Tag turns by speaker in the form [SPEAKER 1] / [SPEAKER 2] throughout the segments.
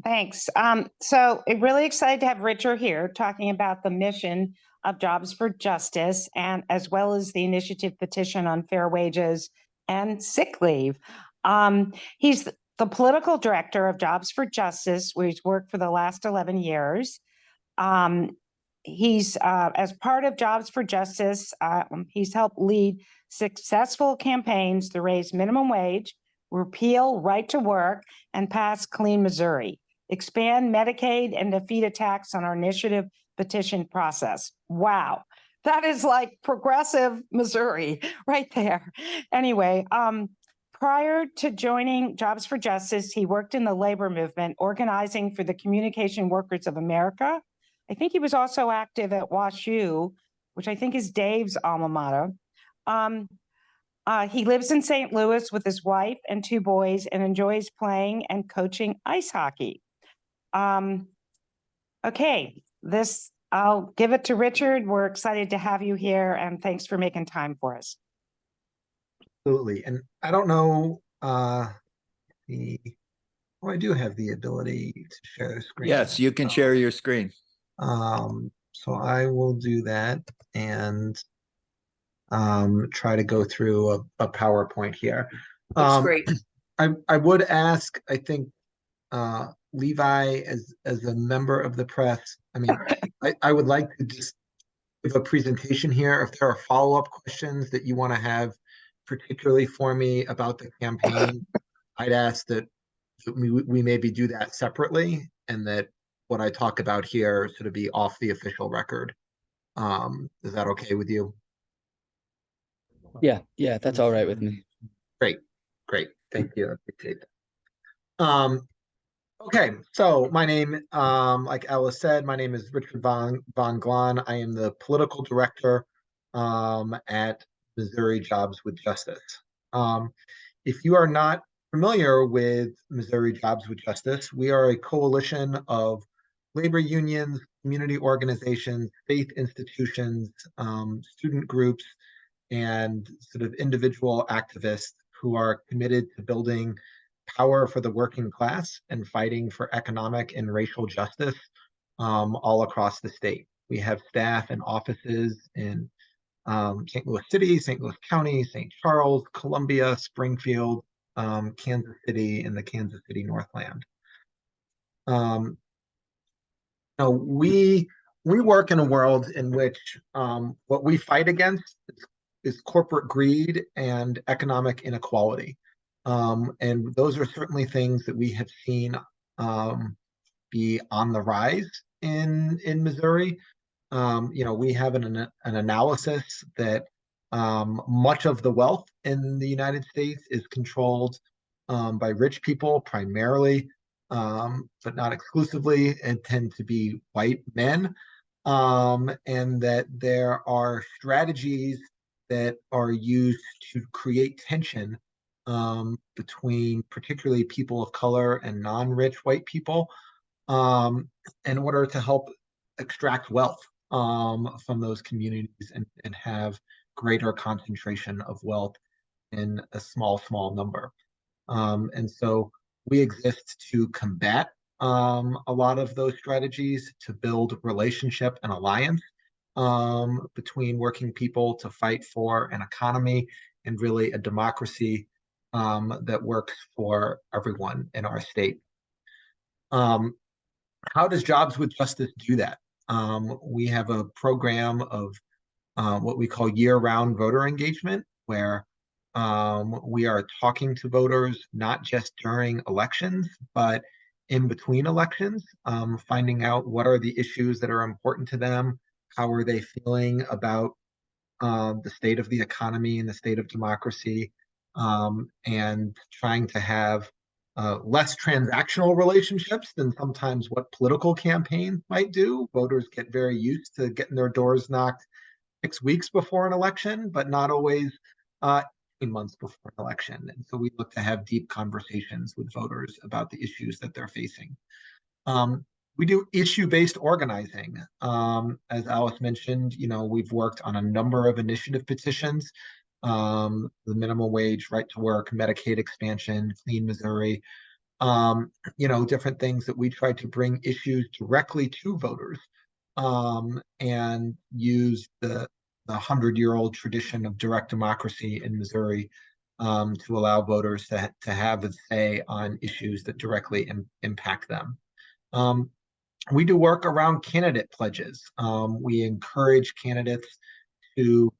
[SPEAKER 1] Thanks. So I'm really excited to have Richard here talking about the mission of Jobs for Justice and as well as the initiative petition on fair wages and sick leave. He's the political director of Jobs for Justice, where he's worked for the last 11 years. He's as part of Jobs for Justice, he's helped lead successful campaigns to raise minimum wage, repeal right to work, and pass Clean Missouri, expand Medicaid, and defeat attacks on our initiative petition process. Wow. That is like progressive Missouri right there. Anyway, prior to joining Jobs for Justice, he worked in the labor movement, organizing for the Communication Workers of America. I think he was also active at WashU, which I think is Dave's alma mater. He lives in St. Louis with his wife and 2 boys and enjoys playing and coaching ice hockey. Okay, I'll give it to Richard. We're excited to have you here, and thanks for making time for us.
[SPEAKER 2] Absolutely. And I don't know, I do have the ability to share the screen.
[SPEAKER 3] Yes, you can share your screen.
[SPEAKER 2] So I will do that and try to go through a PowerPoint here.
[SPEAKER 4] That's great.
[SPEAKER 2] I would ask, I think, Levi, as a member of the press, I mean, I would like to just give a presentation here. If there are follow-up questions that you want to have, particularly for me about the campaign, I'd ask that we maybe do that separately, and that what I talk about here sort of be off the official record. Is that okay with you?
[SPEAKER 5] Yeah, that's all right with me.
[SPEAKER 2] Great. Thank you. I appreciate that. Okay, so my name, like Alice said, my name is Richard von Glahn. I am the political director at Missouri Jobs with Justice. If you are not familiar with Missouri Jobs with Justice, we are a coalition of labor unions, community organizations, faith institutions, student groups, and sort of individual activists who are committed to building power for the working class and fighting for economic and racial justice all across the state. We have staff and offices in St. Louis City, St. Louis County, St. Charles, Columbia, Springfield, Kansas City, and the Kansas City Northland. We work in a world in which what we fight against is corporate greed and economic inequality. And those are certainly things that we have seen be on the rise in Missouri. We have an analysis that much of the wealth in the United States is controlled by rich people primarily, but not exclusively, and tend to be white men, and that there are strategies that are used to create tension between particularly people of color and non-rich white people in order to help extract wealth from those communities and have greater concentration of wealth in a small number. And so we exist to combat a lot of those strategies, to build relationship and alliance between working people, to fight for an economy and really a democracy that works for everyone in our state. How does Jobs with Justice do that? We have a program of what we call year-round voter engagement, where we are talking to voters not just during elections, but in between elections, finding out what are the issues that are important to them, how are they feeling about the state of the economy and the state of democracy, and trying to have less transactional relationships than sometimes what political campaigns might do. Voters get very used to getting their doors knocked 6 weeks before an election, but not always 18 months before an election. And so we look to have deep conversations with voters about the issues that they're facing. We do issue-based organizing. As Alice mentioned, we've worked on a number of initiative petitions, the minimum wage, right to work, Medicaid expansion, Clean Missouri. different things that we try to bring issues directly to voters, and use the 100-year-old tradition of direct democracy in Missouri, to allow voters to have a say on issues that directly impact them. We do work around candidate pledges. We encourage candidates to,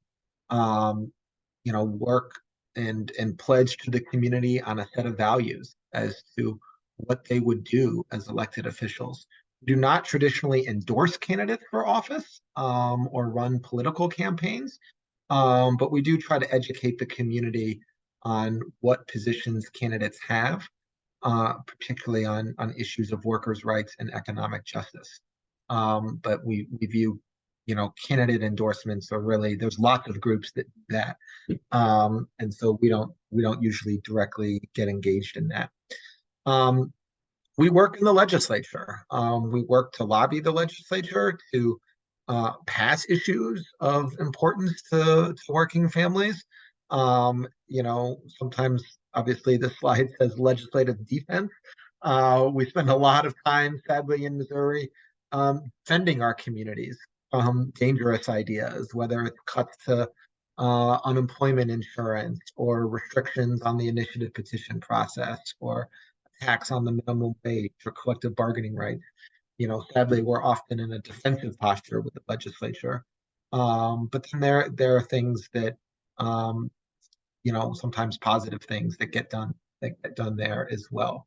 [SPEAKER 2] work and pledge to the community on a set of values as to what they would do as elected officials. We do not traditionally endorse candidates for office, or run political campaigns, but we do try to educate the community on what positions candidates have, particularly on issues of workers' rights and economic justice. But we view, candidate endorsements are really, there's lots of groups that do that. And so we don't usually directly get engaged in that. We work in the legislature. We work to lobby the legislature to pass issues of importance to working families. Sometimes, obviously, this slide says legislative defense. We spend a lot of time, sadly, in Missouri, defending our communities from dangerous ideas, whether it's cuts to unemployment insurance or restrictions on the initiative petition process or attacks on the minimum wage or collective bargaining rights. Sadly, we're often in a defensive posture with the legislature. But then there are things that, sometimes positive things that get done there as well.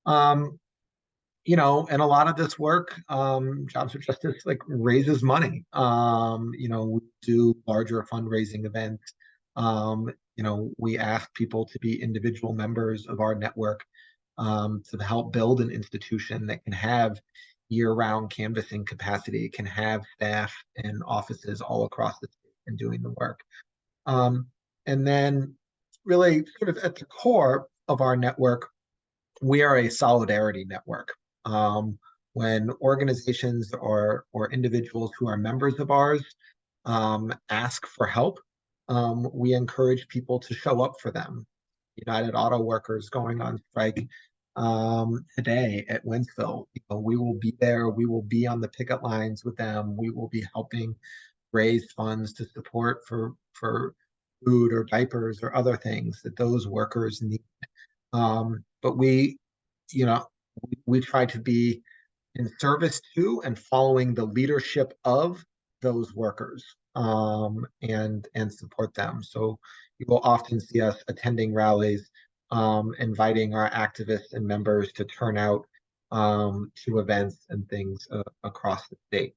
[SPEAKER 2] And a lot of this work, Jobs for Justice, raises money. We do larger fundraising events. We ask people to be individual members of our network, to help build an institution that can have year-round canvassing capacity, can have staff and offices all across the state and doing the work. And then really sort of at the core of our network, we are a solidarity network. When organizations or individuals who are members of ours ask for help, we encourage people to show up for them. United Auto Workers going on strike today at Wentzville. We will be there. We will be on the picket lines with them. We will be helping raise funds to support for food or diapers or other things that those workers need. But we try to be in service to and following the leadership of those workers, and support them. So you will often see us attending rallies, inviting our activists and members to turn out to events and things across the state.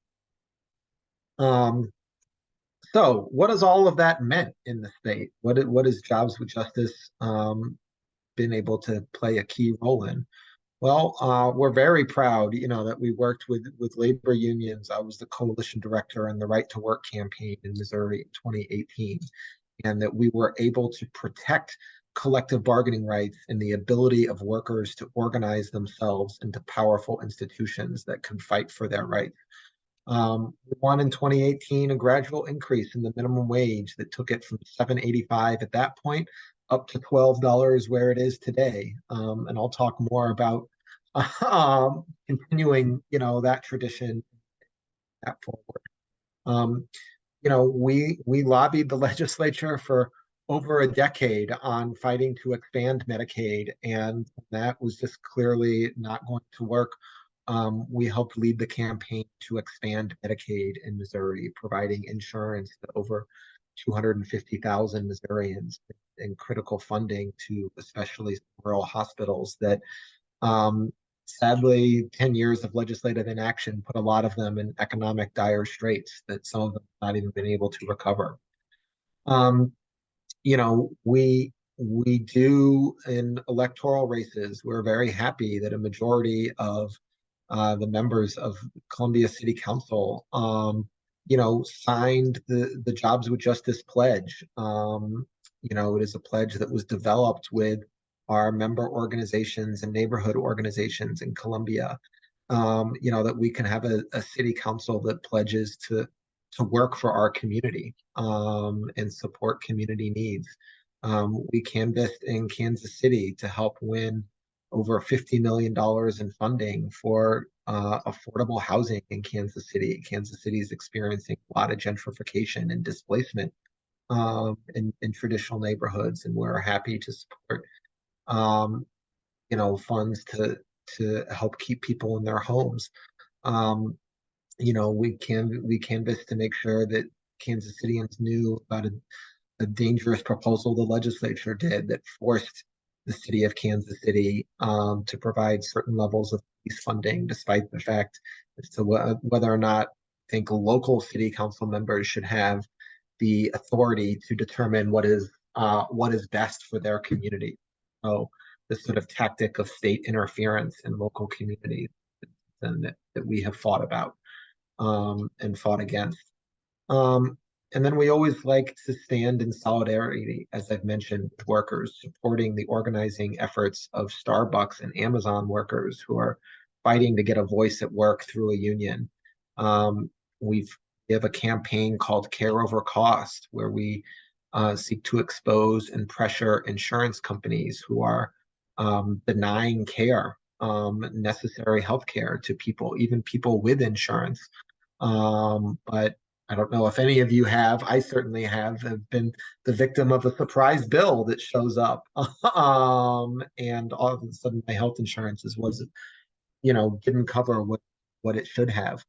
[SPEAKER 2] So what has all of that meant in the state? What has Jobs with Justice been able to play a key role in? Well, we're very proud, that we worked with labor unions. I was the coalition director in the Right to Work campaign in Missouri in 2018, and that we were able to protect collective bargaining rights and the ability of workers to organize themselves into powerful institutions that could fight for their rights. We won in 2018 a gradual increase in the minimum wage that took it from $7.85 at that point up to $12 where it is today. And I'll talk more about continuing, that tradition that forward. We lobbied the legislature for over a decade on fighting to expand Medicaid, and that was just clearly not going to work. We helped lead the campaign to expand Medicaid in Missouri, providing insurance to over 250,000 Missourians and critical funding to especially rural hospitals that, sadly, 10 years of legislative inaction put a lot of them in economic dire straits that some of them have not even been able to recover. We do in electoral races, we're very happy that a majority of the members of Columbia City Council, signed the Jobs with Justice pledge. It is a pledge that was developed with our member organizations and neighborhood organizations in Columbia, that we can have a city council that pledges to work for our community, and support community needs. We canvassed in Kansas City to help win over $50 million in funding for affordable housing in Kansas City. Kansas City is experiencing a lot of gentrification and displacement in traditional neighborhoods, and we're happy to support funds to help keep people in their homes. We canvassed to make sure that Kansas Cityans knew about a dangerous proposal the legislature did that forced the city of Kansas City to provide certain levels of police funding, despite the fact as to whether or not I think local city council members should have the authority to determine what is best for their community. So this sort of tactic of state interference in local communities that we have fought about and fought against. And then we always like to stand in solidarity, as I've mentioned, with workers, supporting the organizing efforts of Starbucks and Amazon workers who are fighting to get a voice at work through a union. We have a campaign called Care Over Cost, where we seek to expose and pressure insurance companies who are denying care, necessary health care to people, even people with insurance. But I don't know if any of you have. I certainly have been the victim of a surprise bill that shows up, and all of a sudden my health insurance didn't cover what it should have.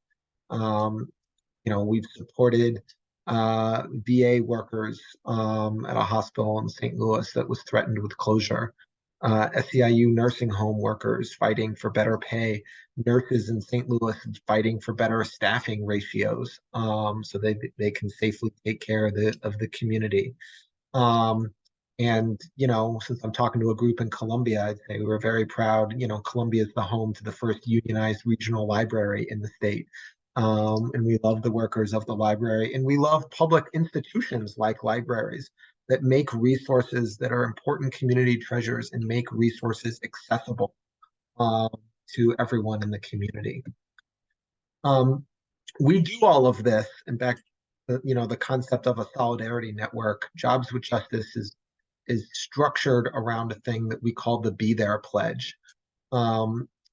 [SPEAKER 2] We've supported VA workers at a hospital in St. Louis that was threatened with closure. SEIU nursing home workers fighting for better pay, nurses in St. Louis fighting for better staffing ratios, so they can safely take care of the community. And since I'm talking to a group in Columbia, I'd say we're very proud. Columbia is the home to the first unionized regional library in the state. And we love the workers of the library, and we love public institutions like libraries that make resources that are important community treasures and make resources accessible to everyone in the community. We do all of this. In fact, the concept of a solidarity network, Jobs with Justice, is structured around a thing that we call the Be There Pledge.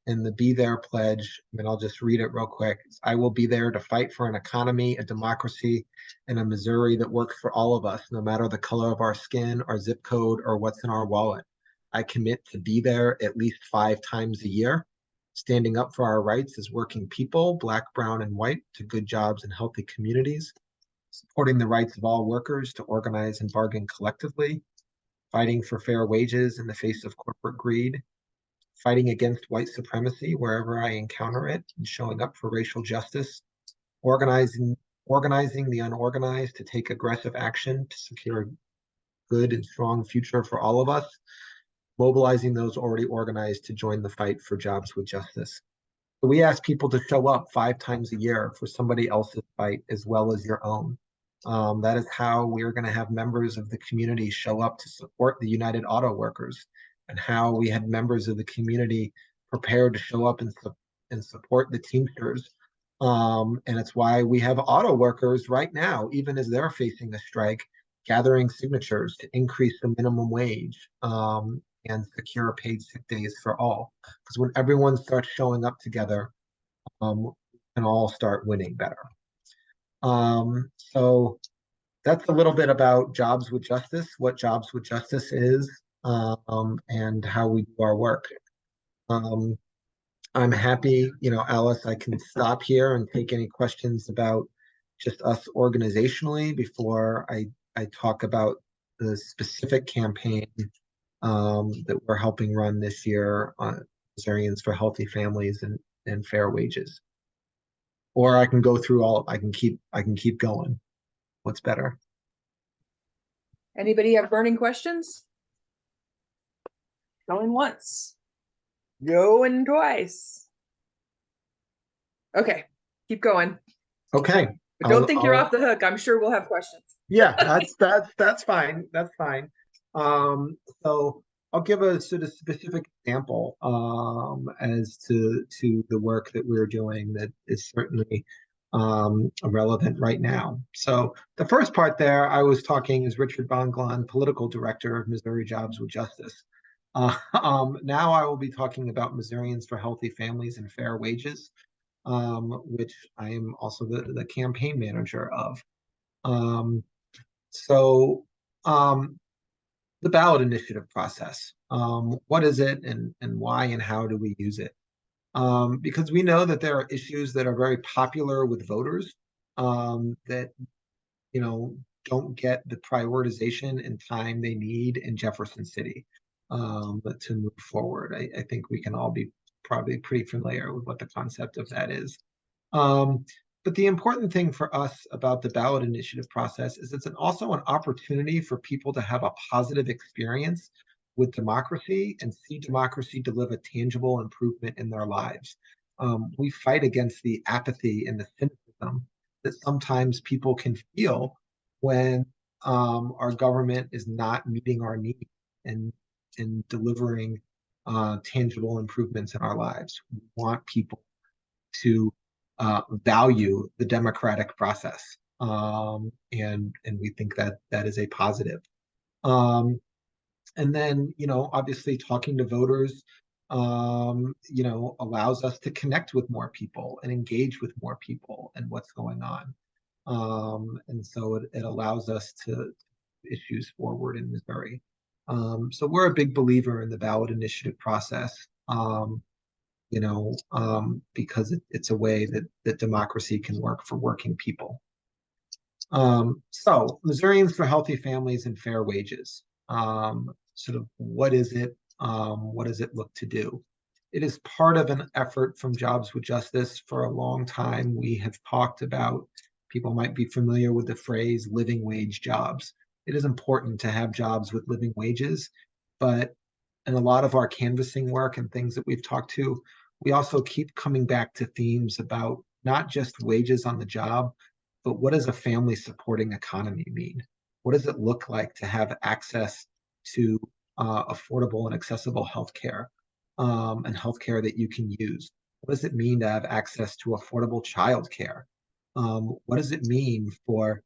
[SPEAKER 2] And the Be There Pledge, and I'll just read it real quick. I will be there to fight for an economy, a democracy, and a Missouri that works for all of us, no matter the color of our skin, our zip code, or what's in our wallet. I commit to be there at least 5 times a year, standing up for our rights as working people, Black, brown, and white, to good jobs and healthy communities, supporting the rights of all workers to organize and bargain collectively, fighting for fair wages in the face of corporate greed, fighting against white supremacy wherever I encounter it, and showing up for racial justice, organizing the unorganized to take aggressive action to secure a good and strong future for all of us, mobilizing those already organized to join the fight for Jobs with Justice. So we ask people to show up 5 times a year for somebody else's fight as well as your own. That is how we are going to have members of the community show up to support the United Auto Workers, and how we had members of the community prepared to show up and support the Teamsters. And it's why we have auto workers right now, even as they're facing a strike, gathering signatures to increase the minimum wage and secure paid sick days for all. Because when everyone starts showing up together, we can all start winning better. So that's a little bit about Jobs with Justice, what Jobs with Justice is, and how we do our work. I'm happy, Alice, I can stop here and take any questions about just us organizationally before I talk about the specific campaign that we're helping run this year on Missourians for Healthy Families and Fair Wages. Or I can go through I can keep going. What's better?
[SPEAKER 3] Anybody have burning questions? Going once. Going twice. Okay, keep going.
[SPEAKER 2] Okay.
[SPEAKER 3] But don't think you're off the hook. I'm sure we'll have questions.
[SPEAKER 2] Yeah, that's fine. That's fine. So I'll give a sort of specific example as to the work that we're doing that is certainly relevant right now. So the first part there I was talking is Richard Von Glahn, political director of Missouri Jobs with Justice. Now I will be talking about Missourians for Healthy Families and Fair Wages, which I am also the campaign manager of. Um, so the ballot initiative process, what is it, and why and how do we use it? Because we know that there are issues that are very popular with voters, that, you know, don't get the prioritization and time they need in Jefferson City, to move forward. I think we can all be probably pretty familiar with what the concept of that is. Um, but the important thing for us about the ballot initiative process is also an opportunity for people to have a positive experience with democracy and see democracy deliver tangible improvement in their lives. We fight against the apathy and the cynicism that sometimes people can feel when our government is not meeting our needs and delivering tangible improvements in our lives. We want people to value the democratic process, and we think that that is a positive. Um, and then, obviously talking to voters, allows us to connect with more people and engage with more people and what's going on. And so it allows us to issues forward in Missouri. So we're a big believer in the ballot initiative process, because it's a way that democracy can work for working people. So Missourians for Healthy Families and Fair Wages. Sort of what is it? What does it look to do? It is part of an effort from Jobs with Justice. For a long time, we have talked about, people might be familiar with the phrase living wage jobs. It is important to have jobs with living wages, but in a lot of our canvassing work and things that we've talked to, we also keep coming back to themes about not just wages on the job, but what does a family supporting economy mean? What does it look like to have access to affordable and accessible healthcare, and healthcare that you can use? What does it mean to have access to affordable childcare? What does it mean for,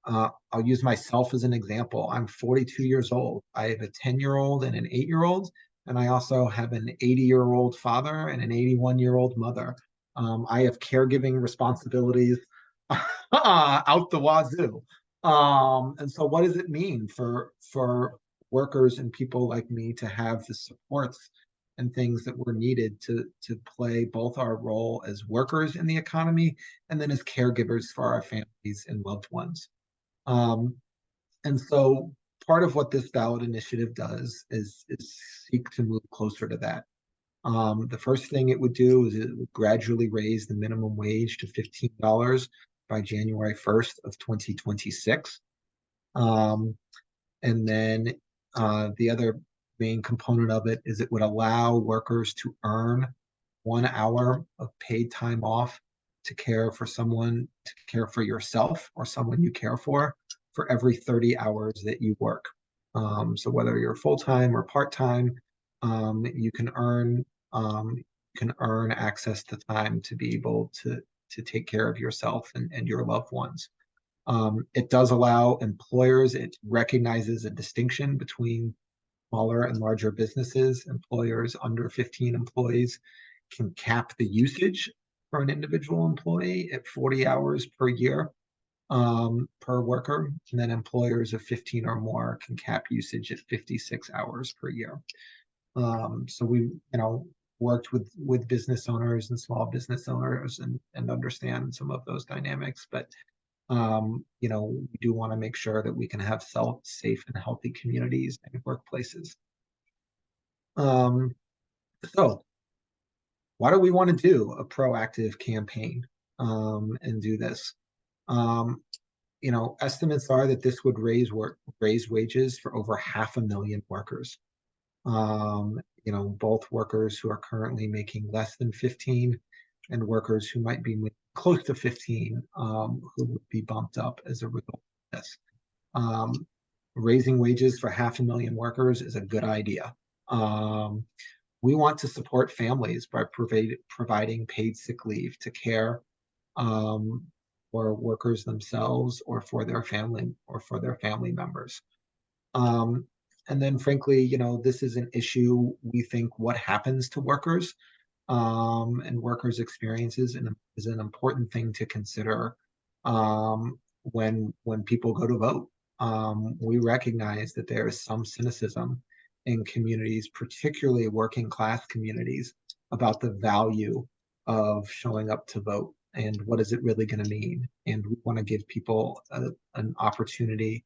[SPEAKER 2] I'll use myself as an example. I'm 42 years old. I have a 10-year-old and an 8-year-old, and I also have an 80-year-old father and an 81-year-old mother. I have caregiving responsibilities out the wazoo. And so what does it mean for workers and people like me to have the supports and things that were needed to play both our role as workers in the economy and then as caregivers for our families and loved ones? And so part of what this ballot initiative does is seek to move closer to that. The first thing it would do is it would gradually raise the minimum wage to $15 by January 1st of 2026. And then the other main component of it is it would allow workers to earn 1 hour of paid time off to care for someone, to care for yourself or someone you care for every 30 hours that you work. So whether you're full-time or part-time, you can earn access to time to be able to take care of yourself and your loved ones. It does allow employers, it recognizes a distinction between smaller and larger businesses. Employers under 15 employees can cap the usage for an individual employee at 40 hours per year, per worker. And then employers of 15 or more can cap usage at 56 hours per year. So we, worked with business owners and small business owners and understand some of those dynamics. But we do want to make sure that we can have safe and healthy communities and workplaces. So why do we want to do a proactive campaign and do this? Estimates are that this would raise wages for over 500,000 workers. Both workers who are currently making less than 15 and workers who might be close to 15, who would be bumped up as a result of this. Raising wages for 500,000 workers is a good idea. We want to support families by providing paid sick leave to care for workers themselves or for their family members. And then frankly, you know, this is an issue. We think what happens to workers and workers' experiences is an important thing to consider when people go to vote. We recognize that there is some cynicism in communities, particularly working class communities, about the value of showing up to vote and what is it really going to mean. And we want to give people an opportunity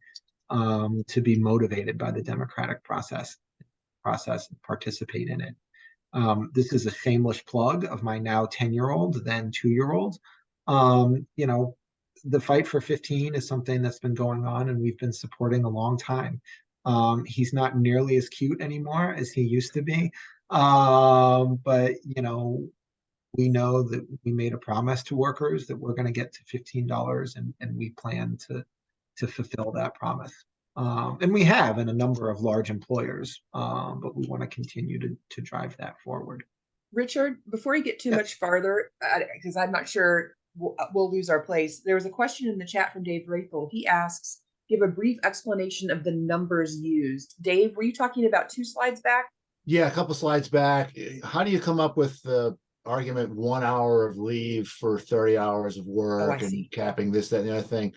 [SPEAKER 2] to be motivated by the democratic process and participate in it. This is a shameless plug of my now 10-year-old, then 2-year-old. You know, the fight for 15 is something that's been going on and we've been supporting a long time. He's not nearly as cute anymore as he used to be. But, you know, we know that we made a promise to workers that we're going to get to $15 and we plan to fulfill that promise. And we have in a number of large employers, but we want to continue to drive that forward.
[SPEAKER 3] Richard, before you get too
[SPEAKER 2] Yes.
[SPEAKER 3] much farther, because I'm not sure we'll lose our place. There was a question in the chat from Dave Rayful. He asks, give a brief explanation of the numbers used. Dave, were you talking about 2 slides back?
[SPEAKER 4] Yeah, a couple slides back. How do you come up with the argument 1 hour of leave for 30 hours of work and
[SPEAKER 3] see.
[SPEAKER 4] capping this, that, and the other thing?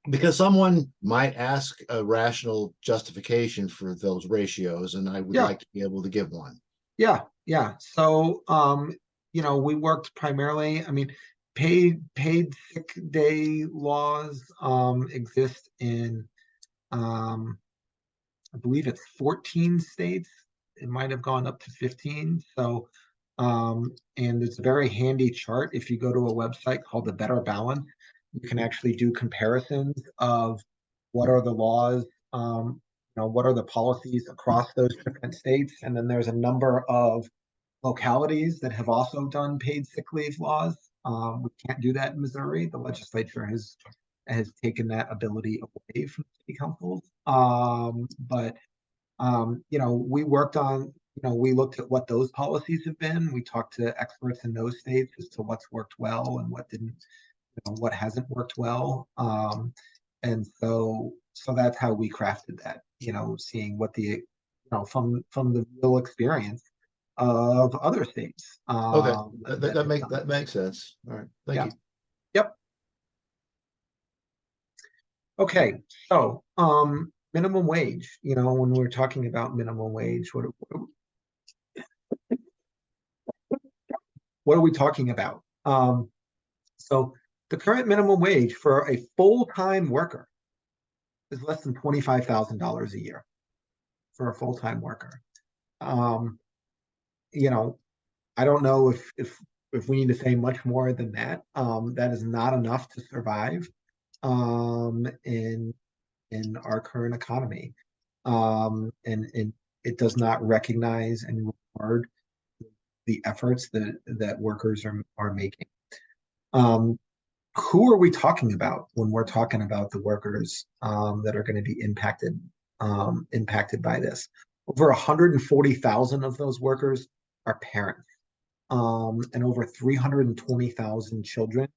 [SPEAKER 4] Because someone might ask a rational justification for those ratios, and I would like to be able to give one.
[SPEAKER 2] Yeah. So, you know, we worked primarily, I mean, paid sick day laws exist in, I believe it's 14 states. It might have gone up to 15. So, and it's a very handy chart. If you go to a website called The Better Balance, you can actually do comparisons of what are the laws, you know, what are the policies across those different states. And then there's a number of localities that have also done paid sick leave laws. We can't do that in Missouri. The legislature has taken that ability away from city councils. But you know, we worked on, you know, we looked at what those policies have been. We talked to experts in those states as to what's worked well and what didn't, you know, what hasn't worked well. And so that's how we crafted that, you know, seeing what the, you know, from the real experience of other states.
[SPEAKER 4] Okay, that makes sense. All right, thank you.
[SPEAKER 2] Yep. Okay, so minimum wage. You know, when we're talking about minimum wage, what are we talking about? So the current minimum wage for a full-time worker is less than $25,000 a year for a full-time worker. You know, I don't know if we need to say much more than that. That is not enough to survive in our current economy. And it does not recognize and reward the efforts that workers are making. Who are we talking about when we're talking about the workers that are going to be impacted by this? Over 140,000 of those workers are parents, and over 320,000 children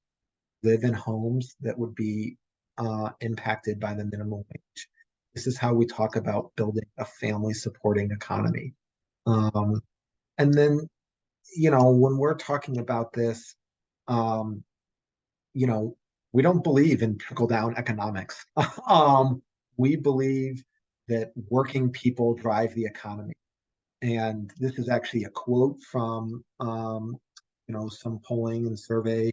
[SPEAKER 2] live in homes that would be impacted by the minimum wage. This is how we talk about building a family supporting economy. And then, you know, when we're talking about this, you know, we don't believe in trickle-down economics. We believe that working people drive the economy. And this is actually a quote from, you know, some polling and survey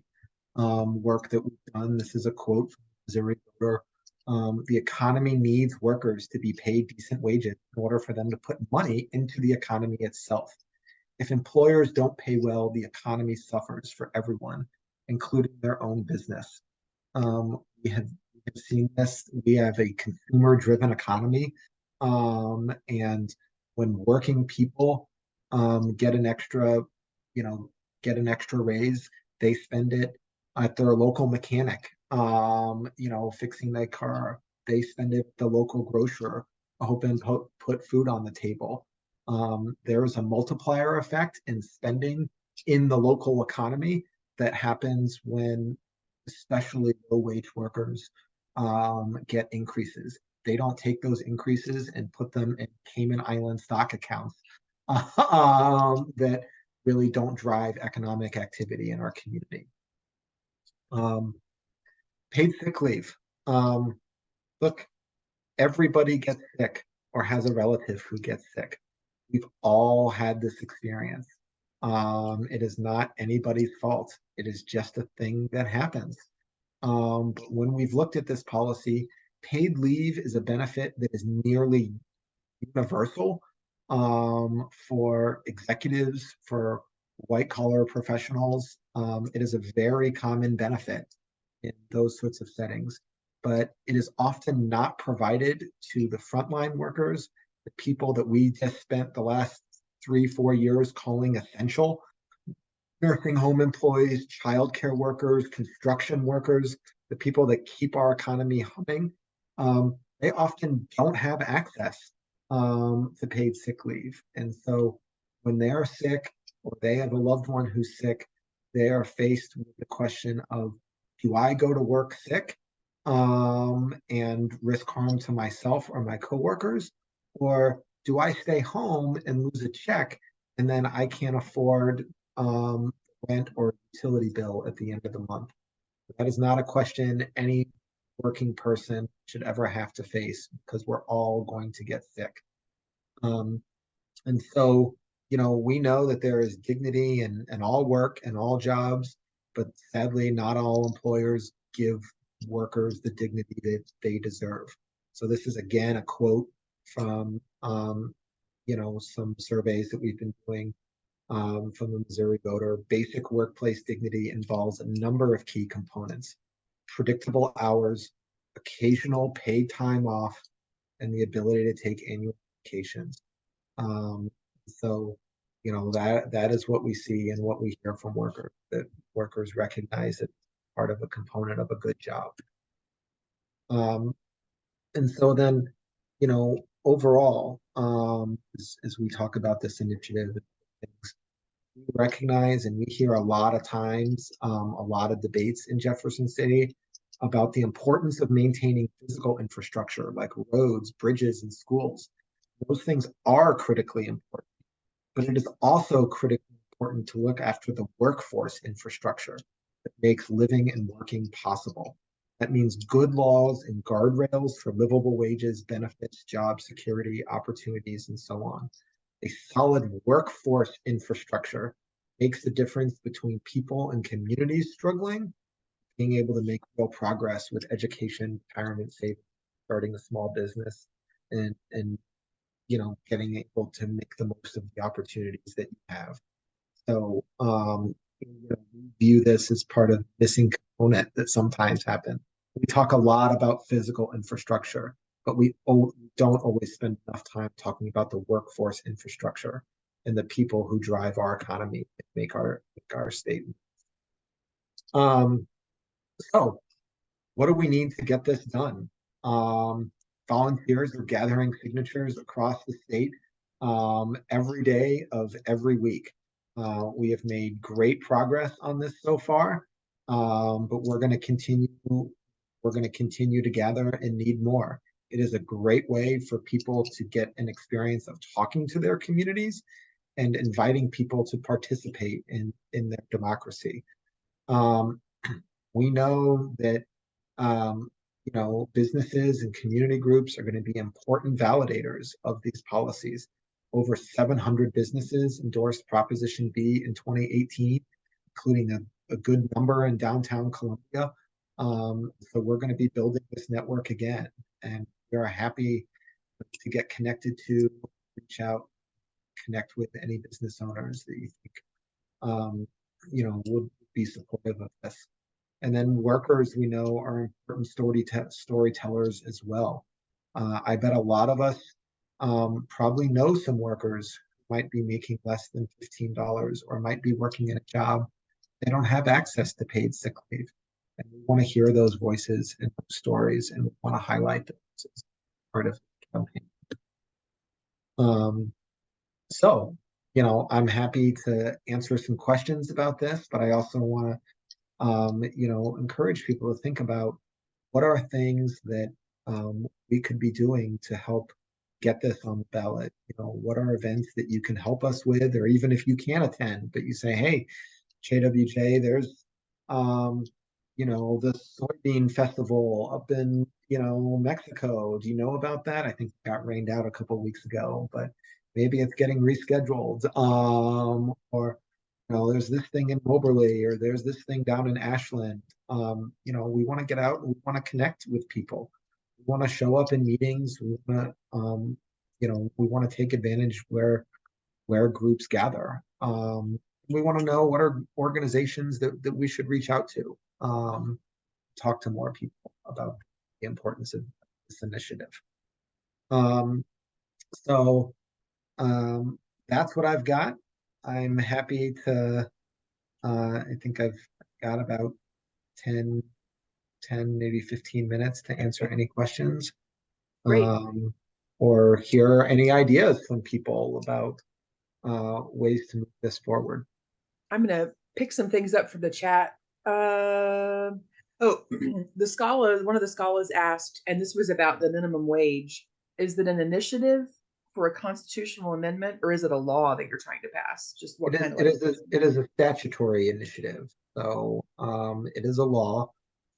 [SPEAKER 2] work that we've done. This is a quote from Missouri Voter. The economy needs workers to be paid decent wages in order for them to put money into the economy itself. If employers don't pay well, the economy suffers for everyone, including their own business. We have seen this. We have a consumer-driven economy, and when working people get an extra, you know, raise, they spend it at their local mechanic, you know, fixing their car. They spend it at the local grocer, hoping to put food on the table. There's a multiplier effect in spending in the local economy that happens when especially low wage workers get increases. they don't take those increases and put them in Cayman Island stock accounts that really don't drive economic activity in our community. Paid sick leave. Look, everybody gets sick or has a relative who gets sick. We've all had this experience. It is not anybody's fault. It is just a thing that happens. But when we've looked at this policy, paid leave is a benefit that is nearly universal for executives, for white collar professionals. It is a very common benefit in those sorts of settings, but it is often not provided to the frontline workers, the people that we just spent the last 3-4 years calling essential. Nursing home employees, childcare workers, construction workers, the people that keep our economy humming, they often don't have access to paid sick leave. And so when they are sick or they have a loved one who's sick, they are faced with the question of, do I go to work sick and risk harm to myself or my coworkers? Or do I stay home and lose a check and then I can't afford rent or utility bill at the end of the month? That is not a question any working person should ever have to face, because we're all going to get sick. And so, we know that there is dignity in all work and all jobs, but sadly, not all employers give workers the dignity that they deserve. So this is, again, a quote from, some surveys that we've been doing from the Missouri Voter. Basic workplace dignity involves a number of key components: predictable hours, occasional paid time off, and the ability to take annual vacations. So, that is what we see and what we hear from workers, that workers recognize it part of a component of a good job. And so then, overall, as we talk about this initiative, we recognize and we hear a lot of times, a lot of debates in Jefferson City about the importance of maintaining physical infrastructure like roads, bridges, and schools. Those things are critically important, but it is also critically important to look after the workforce infrastructure that makes living and working possible. That means good laws and guardrails for livable wages, benefits, job security, opportunities, and so on. A solid workforce infrastructure makes the difference between people and communities struggling, being able to make real progress with education, retirement savings, starting a small business, and getting able to make the most of the opportunities that you have. So we view this as part of missing component that sometimes happen. We talk a lot about physical infrastructure, but we don't always spend enough time talking about the workforce infrastructure and the people who drive our economy and make our state. So what do we need to get this done? Volunteers are gathering signatures across the state every day of every week. We have made great progress on this so far, but we're going to continue. We're going to continue to gather and need more. It is a great way for people to get an experience of talking to their communities and inviting people to participate in their democracy. We know that businesses and community groups are going to be important validators of these policies. Over 700 businesses endorsed Proposition B in 2018, including a good number in downtown Columbia. So we're going to be building this network again, and we are happy to get connected to, reach out, connect with any business owners that you think would be supportive of this. And then workers, we know, are important storytellers as well. I bet a lot of us probably know some workers who might be making less than $15 or might be working in a job they don't have access to paid sick leave. And we want to hear those voices and those stories, and we want to highlight those as part of the campaign. So, I'm happy to answer some questions about this, but I also want to encourage people to think about what are things that we could be doing to help get this on the ballot. You know, what are events that you can help us with, or even if you can't attend, but you say, hey, JWJ, there's, you know, the soybean festival up in, you know, Mexico. Do you know about that? I think it got rained out a couple of weeks ago, but maybe it's getting rescheduled. Or, you know, there's this thing in Moberly, or there's this thing down in Ashland. You know, we want to get out and we want to connect with people. We want to show up in meetings. We want to, you know, we want to take advantage where groups gather. We want to know what are organizations that we should reach out to, talk to more people about the importance of this initiative. So that's what I've got. I'm happy to, I think I've got about 10, maybe 15 minutes to answer any questions.
[SPEAKER 3] Great.
[SPEAKER 2] Or hear any ideas from people about ways to move this forward.
[SPEAKER 3] I'm going to pick some things up from the chat. Oh, the Scala, one of the Scalas asked, and this was about the minimum wage. Is it an initiative for a constitutional amendment, or is it a law that you're trying to pass? Just what kind of
[SPEAKER 2] it is a statutory initiative. So it is a law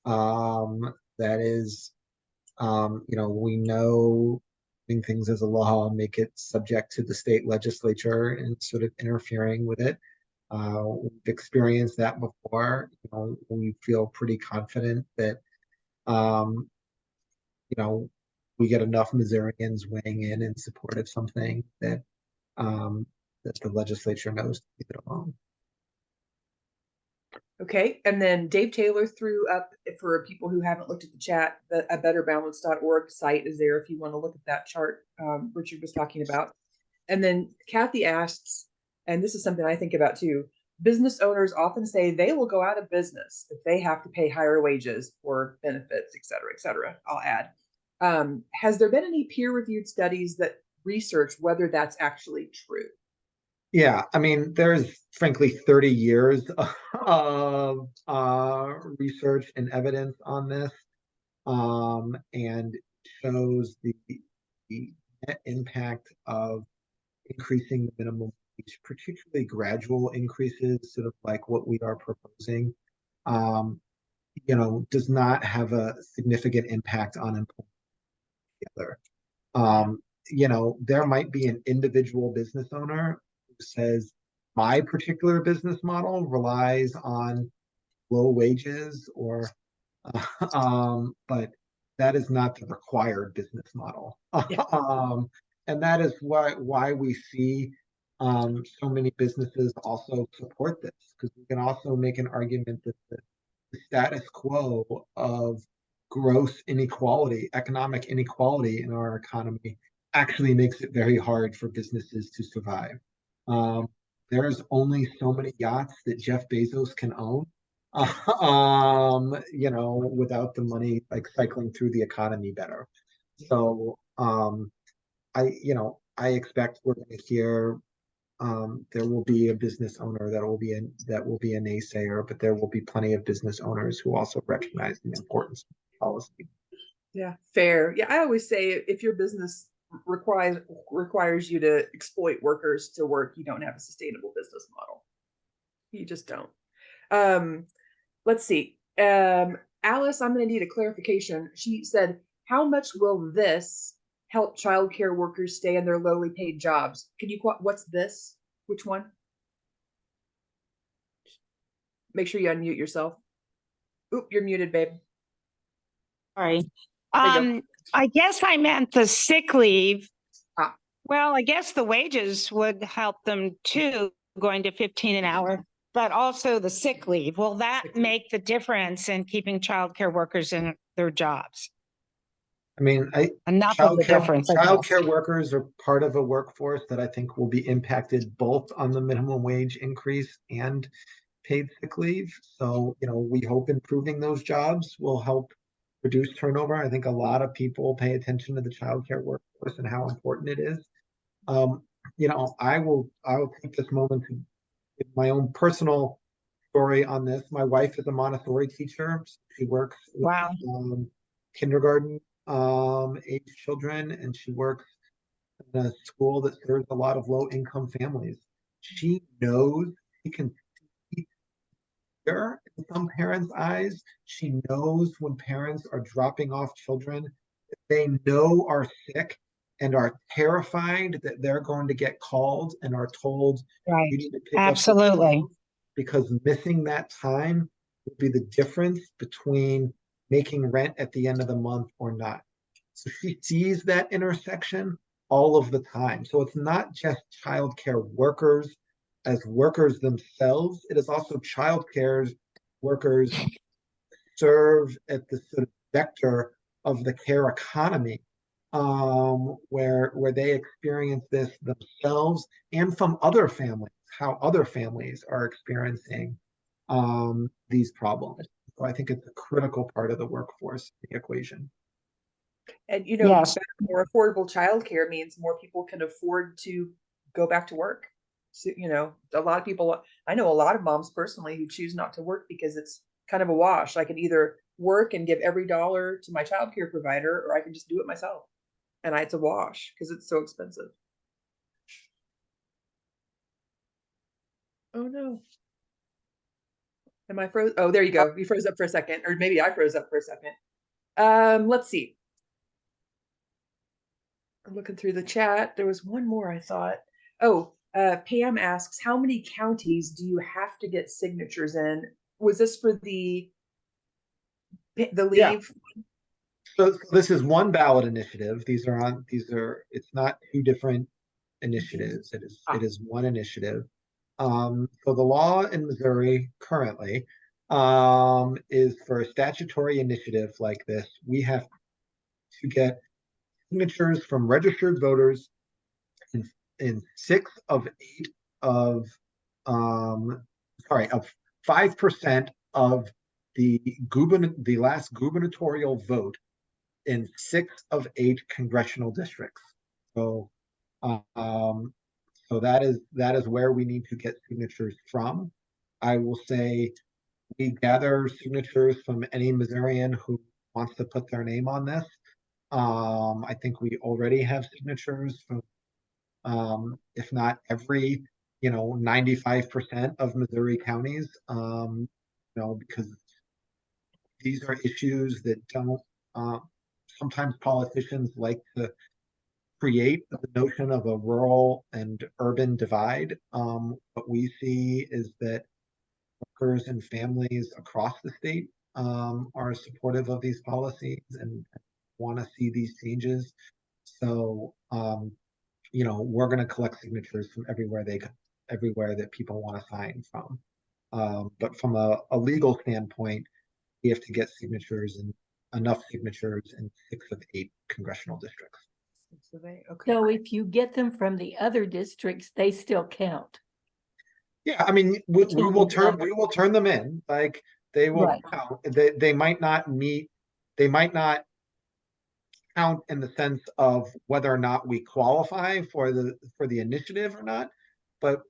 [SPEAKER 2] that is, you know, we know doing things as a law make it subject to the state legislature and sort of interfering with it. We've experienced that before. You know, we feel pretty confident that, you know, we get enough Missourians weighing in support of something that that the legislature knows to leave it alone.
[SPEAKER 3] Okay, and then Dave Taylor threw up, for people who haven't looked at the chat, a betterbalance.org site is there if you want to look at that chart Richard was talking about. And then Kathy asks, and this is something I think about too, business owners often say they will go out of business if they have to pay higher wages or benefits, et cetera, et cetera. I'll add. Has there been any peer-reviewed studies that research whether that's actually true?
[SPEAKER 2] Yeah, I mean, there's frankly 30 years of research and evidence on this, and shows the net impact of increasing the minimum wage, particularly gradual increases, sort of like what we are proposing, you know, does not have a significant impact on employment together. You know, there might be an individual business owner who says, my particular business model relies on low wages, or, but that is not the required business model. And that is why we see so many businesses also support this, because we can also make an argument that the status quo of gross inequality, economic inequality in our economy actually makes it very hard for businesses to survive. There's only so many yachts that Jeff Bezos can own, you know, without the money like cycling through the economy better. So you know, I expect we're going to hear there will be a business owner that will be a naysayer, but there will be plenty of business owners who also recognize the importance of policy.
[SPEAKER 3] Yeah, fair. Yeah, I always say if your business requires you to exploit workers to work, you don't have a sustainable business model. You just don't. Let's see. Alice, I'm going to need a clarification. She said, how much will this help childcare workers stay in their lowly paid jobs? Can you, what's this? Which one? Make sure you unmute yourself. Oop, you're muted, babe.
[SPEAKER 1] Sorry.
[SPEAKER 3] There you go.
[SPEAKER 1] I guess I meant the sick leave.
[SPEAKER 3] Ah.
[SPEAKER 1] Well, I guess the wages would help them too, going to 15 an hour, but also the sick leave. Will that make the difference in keeping childcare workers in their jobs?
[SPEAKER 2] I mean,
[SPEAKER 1] Enough of the difference.
[SPEAKER 2] childcare workers are part of a workforce that I think will be impacted both on the minimum wage increase and paid sick leave. So, you know, we hope improving those jobs will help reduce turnover. I think a lot of people pay attention to the childcare workforce and how important it is. You know, I will take this moment to give my own personal story on this. My wife is a Montessori teacher. She works with,
[SPEAKER 1] Wow.
[SPEAKER 2] kindergarten age children, and she works in a school that serves a lot of low-income families. She knows, she can see fear in some parents' eyes. She knows when parents are dropping off children that they know are sick and are terrified that they're going to get called and are told,
[SPEAKER 1] Right.
[SPEAKER 2] you need to pick up your
[SPEAKER 1] Absolutely.
[SPEAKER 2] child, because missing that time would be the difference between making rent at the end of the month or not. So she sees that intersection all of the time. So it's not just childcare workers as workers themselves, it is also childcare workers serve at the sort of vector of the care economy, where they experience this themselves and from other families, how other families are experiencing these problems. So I think it's a critical part of the workforce equation.
[SPEAKER 3] And
[SPEAKER 1] Yes.
[SPEAKER 3] better, more affordable childcare means more people can afford to go back to work. So, a lot of people, I know a lot of moms personally who choose not to work because it's kind of a wash. I can either work and give every dollar to my childcare provider, or I can just do it myself. And it's a wash because it's so expensive. Oh no. Am I froze? Oh, there you go. You froze up for a second, or maybe I froze up for a second. Let's see. I'm looking through the chat. There was one more I thought. Oh, Pam asks, how many counties do you have to get signatures in? Was this for the leave?
[SPEAKER 2] Yeah. So this is one ballot initiative. It's not two different initiatives. It is one initiative. So the law in Missouri currently is for a statutory initiative like this, we have to get signatures from registered voters in 6 of 8 of of 5% of the last gubernatorial vote in 6 of 8 congressional districts. So that is where we need to get signatures from. I will say we gather signatures from any Missourian who wants to put their name on this. I think we already have signatures from, if not every, 95% of Missouri counties, because these are issues that don't, sometimes politicians like to create the notion of a rural and urban divide. What we see is that workers and families across the state are supportive of these policies and want to see these changes. So, we're going to collect signatures from everywhere that people want to sign from. But from a legal standpoint, we have to get signatures and enough signatures in 6 of 8 congressional districts.
[SPEAKER 3] Okay.
[SPEAKER 6] So if you get them from the other districts, they still count.
[SPEAKER 2] Yeah, I mean, we will turn them in. Like they will
[SPEAKER 6] Right.
[SPEAKER 2] count. They might not meet. They might not count in the sense of whether or not we qualify for the initiative or not. But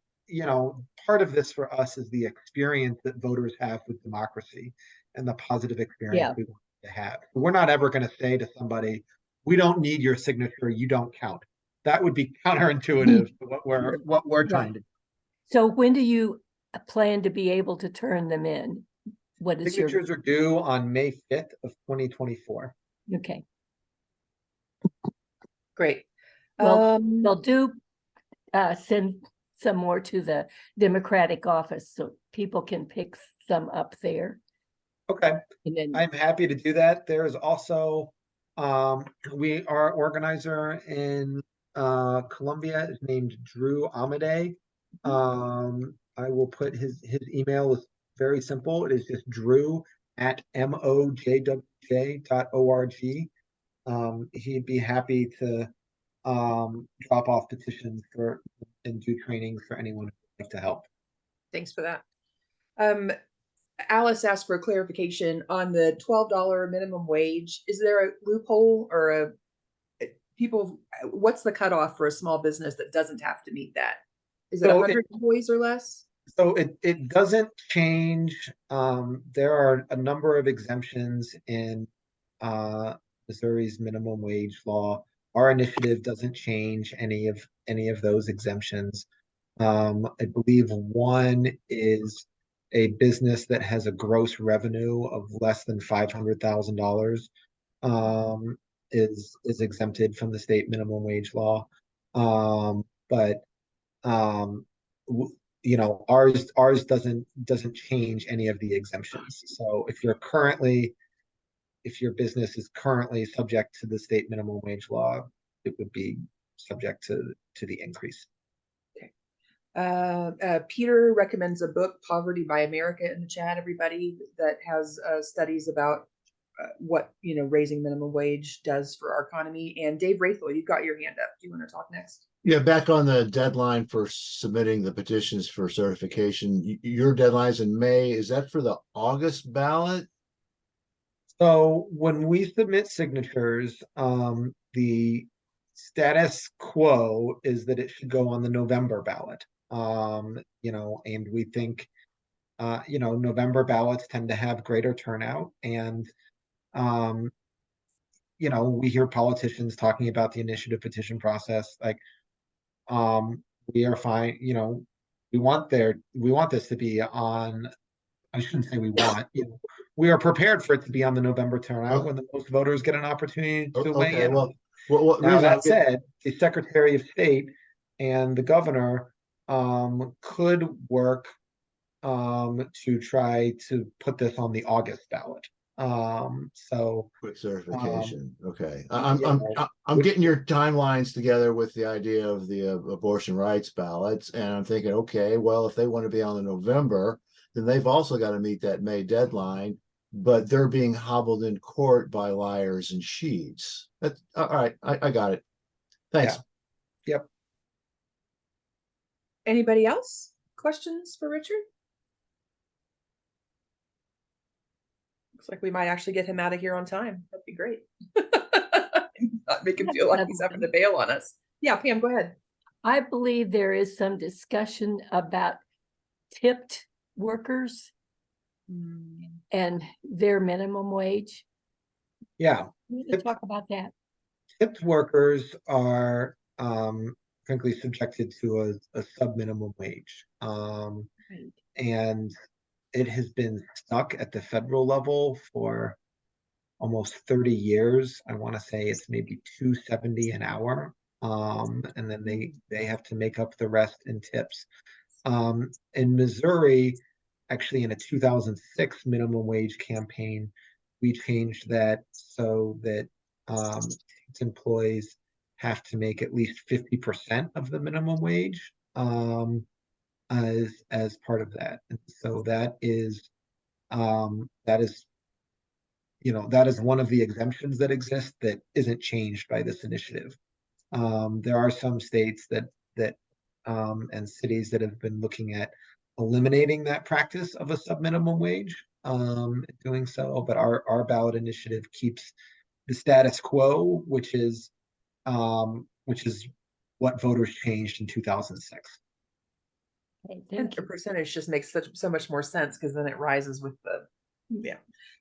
[SPEAKER 2] part of this for us is the experience that voters have with democracy and the positive experience we want to have. We're not ever going to say to somebody, "We don't need your signature. You don't count." That would be counterintuitive to what we're trying to do.
[SPEAKER 6] So when do you plan to be able to turn them in? What is
[SPEAKER 2] Signatures are due on May 5th of 2024.
[SPEAKER 6] Okay.
[SPEAKER 3] Great.
[SPEAKER 6] Well, they'll do send some more to the Democratic office so people can pick some up there.
[SPEAKER 2] Okay.
[SPEAKER 6] And then
[SPEAKER 2] I'm happy to do that. There's also, our organizer in Columbia is named Drew Amade. I will put his email is very simple. It is just drew@mojwj.org. He'd be happy to drop off petitions and do trainings for anyone who'd like to help.
[SPEAKER 3] Thanks for that. Alice asked for a clarification on the $12 minimum wage. Is there a loophole or what's the cutoff for a small business that doesn't have to meet that? Is it 100 employees or less?
[SPEAKER 2] So it doesn't change. There are a number of exemptions in Missouri's minimum wage law. Our initiative doesn't change any of those exemptions. I believe one is a business that has a gross revenue of less than $500,000 is exempted from the state minimum wage law. But you know, ours doesn't change any of the exemptions. So if your business is currently subject to the state minimum wage law, it would be subject to the increase.
[SPEAKER 3] Peter recommends a book, Poverty by America, in the chat, everybody, that has studies about what, you know, raising minimum wage does for our economy. And Dave Rathel, you've got your hand up. Do you want to talk next?
[SPEAKER 4] Yeah, back on the deadline for submitting the petitions for certification, your deadline's in May. Is that for the August ballot?
[SPEAKER 2] So when we submit signatures, the status quo is that it should go on the November ballot. You know, and we think, you know, November ballots tend to have greater turnout, and you know, we hear politicians talking about the initiative petition process. Like, we are fine, you know, we want this to be on, I shouldn't say we want, you know, we are prepared for it to be on the November turnout when the most voters get an opportunity to weigh
[SPEAKER 4] Okay,
[SPEAKER 2] in.
[SPEAKER 4] well, what
[SPEAKER 2] Now,
[SPEAKER 4] reason
[SPEAKER 2] that said, the Secretary of State and the governor could work to try to put this on the August ballot. So
[SPEAKER 4] quick certification. Okay,
[SPEAKER 2] yeah,
[SPEAKER 4] I'm getting your timelines together with the idea of the abortion rights ballots, and I'm thinking, okay, well, if they want to be on the November, then they've also got to meet that May deadline, but they're being hobbled in court by liars and cheats. That's all right. I got it. Thanks.
[SPEAKER 2] Yeah. Yep.
[SPEAKER 3] Anybody else? Questions for Richard? Looks like we might actually get him out of here on time. That'd be great. Not make him feel like he's having to bail on us. Yeah, Pam, go ahead.
[SPEAKER 6] I believe there is some discussion about tipped workers and their minimum wage.
[SPEAKER 2] Yeah.
[SPEAKER 6] We need to talk about that.
[SPEAKER 2] Tipped workers are frankly subjected to a sub-minimum wage.
[SPEAKER 6] Right.
[SPEAKER 2] And it has been stuck at the federal level for almost 30 years. I want to say it's maybe $2.70 an hour. And then they have to make up the rest in tips. In Missouri, actually in a 2006 minimum wage campaign, we changed that so that employees have to make at least 50% of the minimum wage as part of that. And so that is you know, that is one of the exemptions that exist that isn't changed by this initiative. There are some states that and cities that have been looking at eliminating that practice of a sub-minimum wage, doing so, but our ballot initiative keeps the status quo, which is what voters changed in 2006.
[SPEAKER 6] Okay,
[SPEAKER 3] And
[SPEAKER 6] thank
[SPEAKER 3] the
[SPEAKER 6] you.
[SPEAKER 3] percentage just makes so much more sense because then it rises with the, yeah.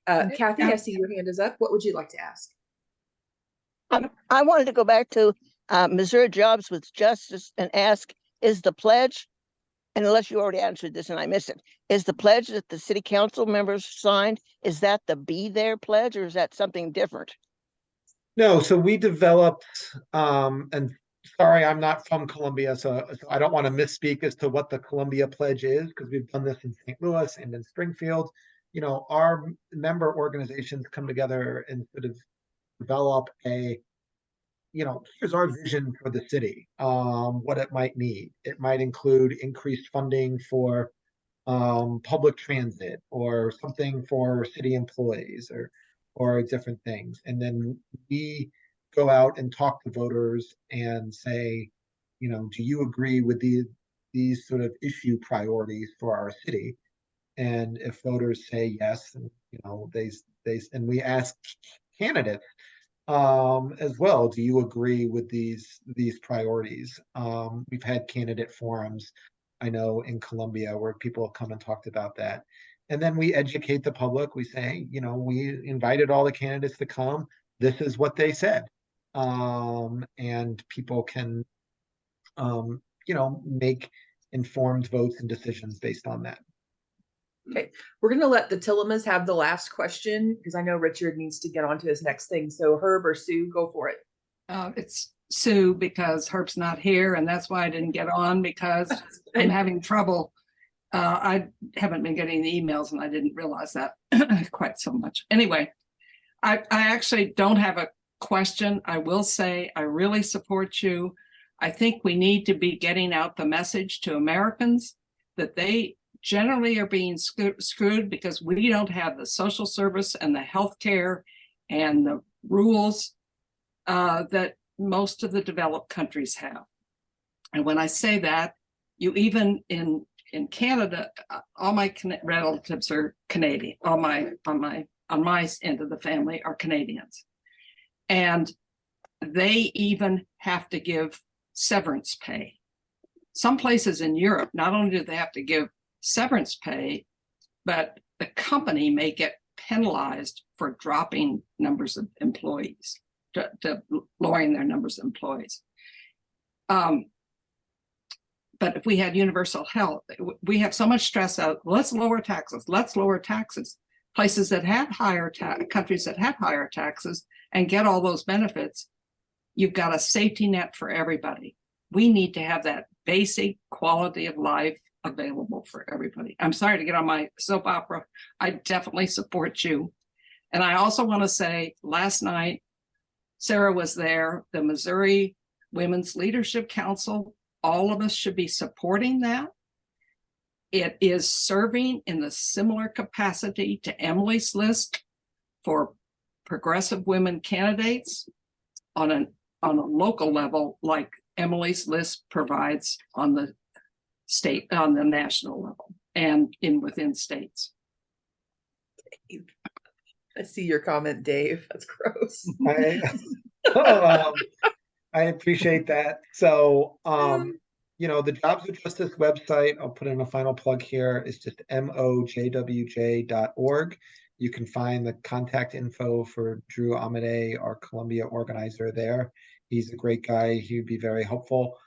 [SPEAKER 3] Kathy, I see your hand is up. What would you like to ask?
[SPEAKER 7] I wanted to go back to Missouri Jobs with Justice and ask, is the pledge, and unless you already answered this and I missed it, is the pledge that the city council members signed, is that the Be There pledge, or is that something different?
[SPEAKER 2] No, so we developed, and sorry, I'm not from Columbia, so I don't want to misspeak as to what the Columbia Pledge is, because we've done this in St. Louis and in Springfield. You know, our member organizations come together and sort of develop a, you know, here's our vision for the city, what it might need. It might include increased funding for public transit or something for city employees or different things. And then we go out and talk to voters and say, you know, do you agree with these sort of issue priorities for our city? And if voters say yes, and you know, and we ask candidates as well, do you agree with these priorities? We've had candidate forums, I know, in Columbia, where people have come and talked about that. And then we educate the public. We say, hey, you know, we invited all the candidates to come. this is what they said. And people can, make informed votes and decisions based on that.
[SPEAKER 3] Okay, we're going to let the Tillamas have the last question because I know Richard needs to get on to his next thing. So Herb or Sue, go for it.
[SPEAKER 8] It's Sue because Herb's not here, and that's why I didn't get on because I'm having trouble. I haven't been getting the emails, and I didn't realize that quite so much. Anyway, I actually don't have a question. I will say I really support you. I think we need to be getting out the message to Americans that they generally are being screwed because we don't have the social service and the health care and the rules that most of the developed countries have. And when I say that, you even in Canada, all my relatives are Canadian. On my end of the family are Canadians, and they even have to give severance pay. Some places in Europe, not only do they have to give severance pay, but the company may get penalized for dropping numbers of employees, to lowering their numbers of employees. But if we had universal health, we have so much stress out, let's lower taxes, let's lower taxes. Places that have higher countries that have higher taxes and get all those benefits, you've got a safety net for everybody. We need to have that basic quality of life available for everybody. I'm sorry to get on my soap opera. I definitely support you. And I also want to say last night, Sarah was there, the Missouri Women's Leadership Council, all of us should be supporting that. It is serving in the similar capacity to Emily's list for progressive women candidates on a local level, like Emily's list provides on the state, on the national level, and within states.
[SPEAKER 3] I see your comment, Dave. That's gross.
[SPEAKER 2] I appreciate that. So, the Jobs with Justice website, I'll put in a final plug here, is just mojwj.org. You can find the contact info for Drew Amade, our Columbia organizer there. He's a great guy. He'd be very helpful.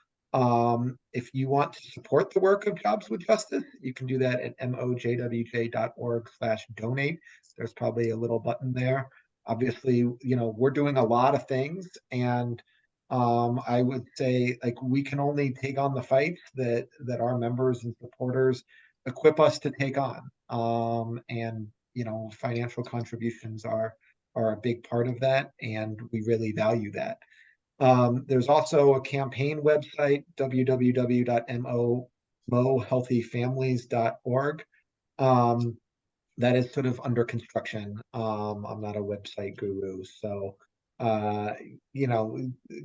[SPEAKER 2] If you want to support the work of Jobs with Justice, you can do that at mojwj.org/donate. There's probably a little button there. Obviously, we're doing a lot of things, and I would say, like, we can only take on the fights that our members and supporters equip us to take on. And financial contributions are a big part of that, and we really value that. There's also a campaign website, www.mohealthyfamilies.org. That is sort of under construction. I'm not a website guru, so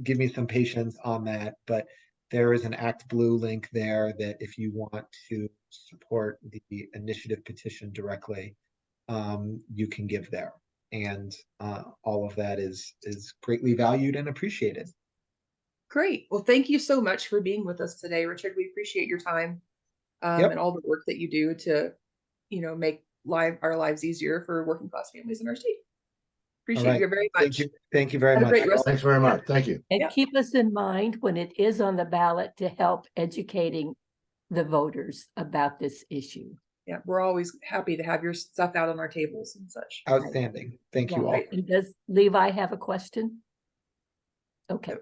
[SPEAKER 2] give me some patience on that. But there is an Act Blue link there that if you want to support the initiative petition directly, you can give there. And all of that is greatly valued and appreciated.
[SPEAKER 3] Great. Well, thank you so much for being with us today, Richard. We appreciate your time and all the work that you do to, make our lives easier for working class families in our state. Appreciate you very much.
[SPEAKER 2] Thank you very much.
[SPEAKER 4] Thanks very much. Thank you.
[SPEAKER 6] And keep us in mind when it is on the ballot to help educating the voters about this issue.
[SPEAKER 3] Yeah, we're always happy to have your stuff out on our tables and such.
[SPEAKER 2] Outstanding. Thank you all.
[SPEAKER 6] And does Levi have a question? Okay.